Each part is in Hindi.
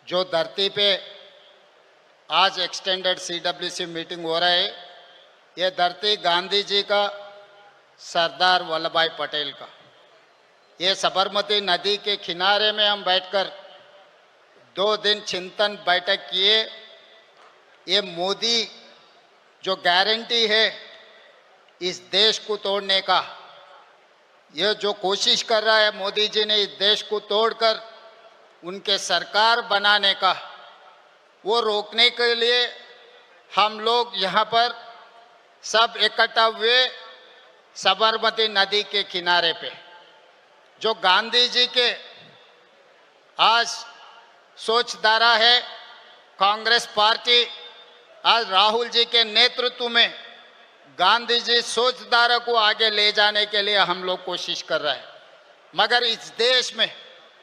जो धरती पे आज एक्सटेंडेड सीडब्ल्यूसी मीटिंग हो रहा है, ये धरती गांधी जी का, सरदार वल्लभ भाई पटेल का। ये साबरमती नदी के किनारे में हम बैठकर 2 दिन चिंतन बैठक किए। ये मोदी जो गारंटी है इस देश को तोड़ने का, ये जो कोशिश कर रहा है मोदी जी ने इस देश को तोड़कर उनके सरकार बनाने का, वो रोकने के लिए हम लोग यहाँ पर सब इकट्ठा हुए साबरमती नदी के किनारे पे। जो गांधी जी के आज सोचधारा है, कांग्रेस पार्टी आज राहुल जी के नेतृत्व में गांधी जी सोचधारा को आगे ले जाने के लिए हम लोग कोशिश कर रहे हैं। मगर इस देश में,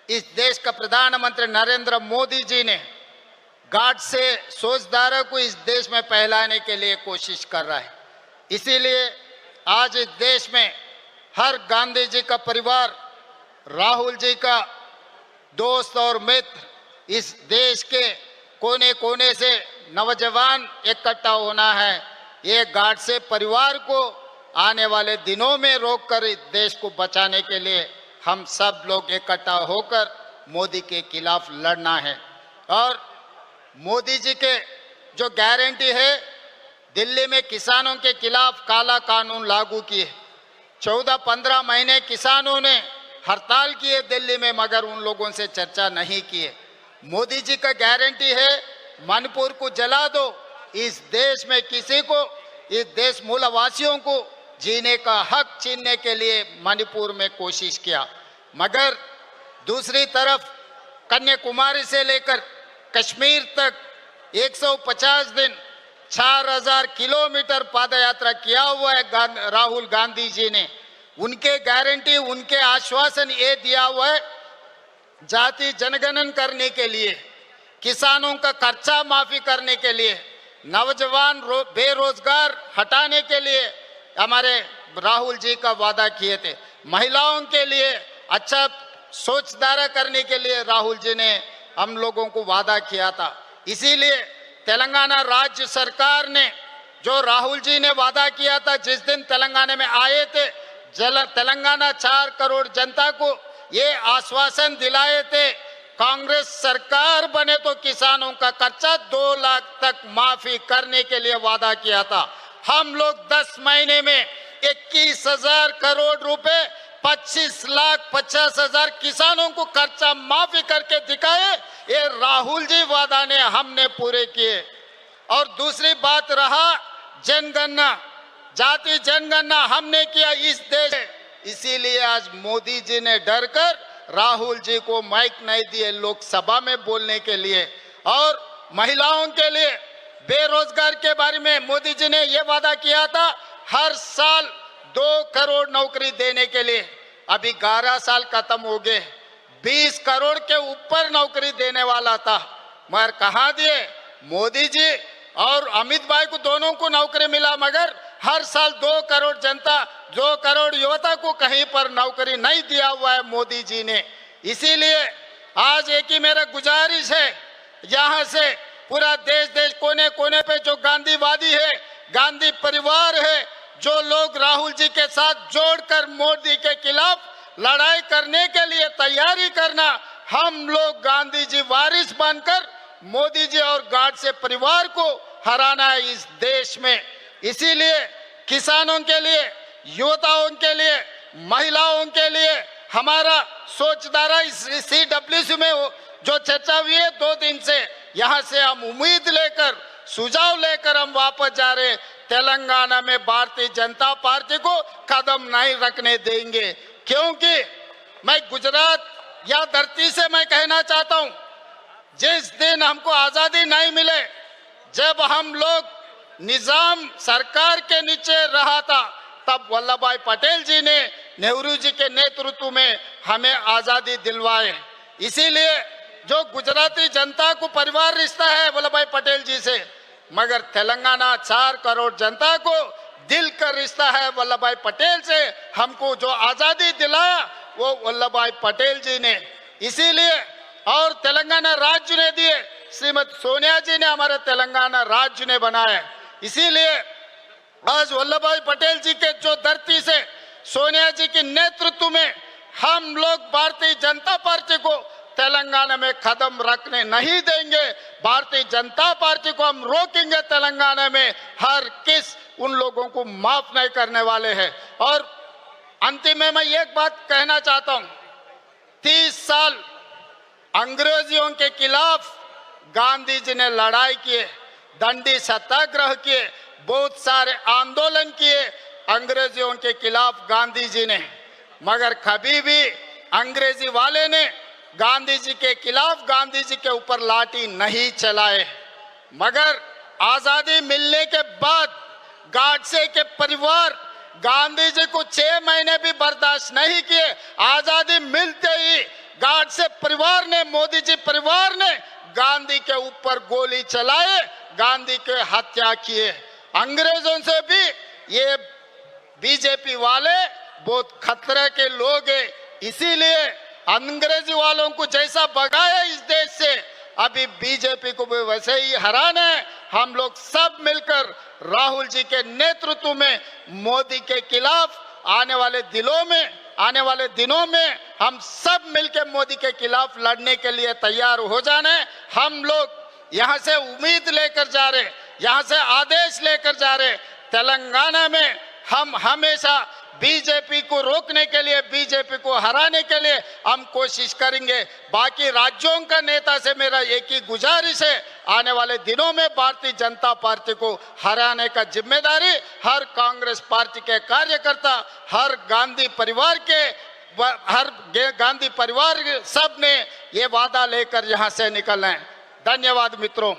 इस देश का प्रधानमंत्री नरेंद्र मोदी जी ने गाढ़ से सोचधारा को इस देश में फैलाने के लिए कोशिश कर रहा है। इसीलिए आज इस देश में हर गांधी जी का परिवार, राहुल जी का दोस्त और मित्र, इस देश के कोने कोने से नौजवान इकट्ठा होना है। ये गाढ़ से परिवार को आने वाले दिनों में रोककर इस देश को बचाने के लिए हम सब लोग इकट्ठा होकर मोदी के खिलाफ लड़ना है। और मोदी जी के जो गारंटी है, दिल्ली में किसानों के खिलाफ काला कानून लागू किए। 14-15 महीने किसानों ने हड़ताल किए दिल्ली में, मगर उन लोगों से चर्चा नहीं किए। मोदी जी का गारंटी है मणिपुर को जला दो। इस देश में किसी को, इस देश मूलवासियों को जीने का हक छीनने के लिए मणिपुर में कोशिश किया। मगर दूसरी तरफ कन्याकुमारी से लेकर कश्मीर तक 150 दिन 4000 किलोमीटर पदयात्रा किया हुआ है राहुल गांधी जी ने। उनके गारंटी, उनके आश्वासन ये दिया हुआ है जाति जनगणन करने के लिए, किसानों का खर्चा माफी करने के लिए, नौजवान बेरोजगार हटाने के लिए हमारे राहुल जी का वादा किए थे। महिलाओं के लिए अच्छा सोचधारा करने के लिए राहुल जी ने हम लोगों को वादा किया था। इसीलिए तेलंगाना राज्य सरकार ने जो राहुल जी ने वादा किया था, जिस दिन तेलंगाना में आए थे, तेलंगाना 4 करोड़ जनता को ये आश्वासन दिलाए थे, कांग्रेस सरकार बने तो किसानों का खर्चा 2 लाख तक माफी करने के लिए वादा किया था। हम लोग 10 महीने में 21,000 करोड़ रुपए 25,50,000 किसानों को खर्चा माफी करके दिखाए। ये राहुल जी वादा ने हमने पूरे किए। और दूसरी बात रहा जनगणना, जाति जनगणना हमने किया इस देश। इसीलिए आज मोदी जी ने डरकर राहुल जी को माइक नहीं दिए लोकसभा में बोलने के लिए। और महिलाओं के लिए, बेरोजगार के बारे में मोदी जी ने यह वादा किया था हर साल 2 करोड़ नौकरी देने के लिए। अभी 11 साल खत्म हो गए, 20 करोड़ के ऊपर नौकरी देने वाला था, मगर कहाँ दिए मोदी जी और अमित भाई को, दोनों को नौकरी मिला, मगर हर साल 2 करोड़ जनता, 2 करोड़ युवता को कहीं पर नौकरी नहीं दिया हुआ है मोदी जी ने। इसीलिए आज एक ही मेरा गुजारिश है, यहाँ से पूरा देश कोने कोने पे जो गांधीवादी है, गांधी परिवार है, जो लोग राहुल जी के साथ जोड़कर मोदी के खिलाफ लड़ाई करने के लिए तैयारी करना, हम लोग गांधी जी वारिस बनकर मोदी जी और गाढ़ से परिवार को हराना है इस देश में। इसीलिए किसानों के लिए, युवताओं के लिए, महिलाओं के लिए हमारा सोचधारा इस CWC में जो चर्चा हुई है 2 दिन से, यहाँ से हम उम्मीद लेकर, सुझाव लेकर हम वापस जा रहे। तेलंगाना में भारतीय जनता पार्टी को कदम नहीं रखने देंगे, क्योंकि मैं गुजरात या धरती से मैं कहना चाहता हूँ, जिस दिन हमको आजादी नहीं मिले, जब हम लोग निजाम सरकार के नीचे रहा था, तब वल्लभ भाई पटेल जी ने नेहरू जी के नेतृत्व में हमें आजादी दिलवाए। इसीलिए जो गुजराती जनता को परिवार रिश्ता है वल्लभ भाई पटेल जी से, मगर तेलंगाना 4 करोड़ जनता को दिल का रिश्ता है वल्लभ भाई पटेल से। हमको जो आजादी दिलाया वो वल्लभ भाई पटेल जी ने। इसीलिए और तेलंगाना राज्य ने दिए, श्रीमती सोनिया जी ने हमारे तेलंगाना राज्य ने बनाया है। इसीलिए आज वल्लभ भाई पटेल जी के जो धरती से सोनिया जी के नेतृत्व में हम लोग भारतीय जनता पार्टी को तेलंगाना में कदम रखने नहीं देंगे। भारतीय जनता पार्टी को हम रोकेंगे। तेलंगाना में हर किस उन लोगों को माफ नहीं करने वाले हैं। और अंतिम में मैं एक बात कहना चाहता हूं, 30 साल अंग्रेजियों के खिलाफ गांधी जी ने लड़ाई किए, दंडी सत्याग्रह किए, बहुत सारे आंदोलन किए अंग्रेजियों के खिलाफ गांधी जी ने, मगर कभी भी अंग्रेजी वाले ने गांधी जी के खिलाफ गांधी जी के ऊपर लाठी नहीं चलाए। मगर आजादी मिलने के बाद गाडसे के परिवार गांधी जी को 6 महीने भी बर्दाश्त नहीं किए। आजादी मिलते ही गाडसे परिवार ने, मोदी जी परिवार ने गांधी के ऊपर गोली चलाए, गांधी के हत्या किए। अंग्रेजों से भी ये बीजेपी वाले बहुत खतरे के लोग हैं। इसीलिए अंग्रेजी वालों को जैसा भगाया इस देश से, अभी बीजेपी को भी वैसे ही हराना है। हम लोग सब मिलकर राहुल जी के नेतृत्व में मोदी के खिलाफ आने वाले दिनों में हम सब मिलकर मोदी के खिलाफ लड़ने के लिए तैयार हो जाना है। हम लोग यहाँ से उम्मीद लेकर जा रहे, यहाँ से आदेश लेकर जा रहे। तेलंगाना में हम हमेशा बीजेपी को रोकने के लिए, बीजेपी को हराने के लिए हम कोशिश करेंगे। बाकी राज्यों का नेता से मेरा एक ही गुजारिश है, आने वाले दिनों में भारतीय जनता पार्टी को हराने का जिम्मेदारी हर कांग्रेस पार्टी के कार्यकर्ता, हर गांधी परिवार सब ने ये वादा लेकर यहाँ से निकलना है। धन्यवाद मित्रों।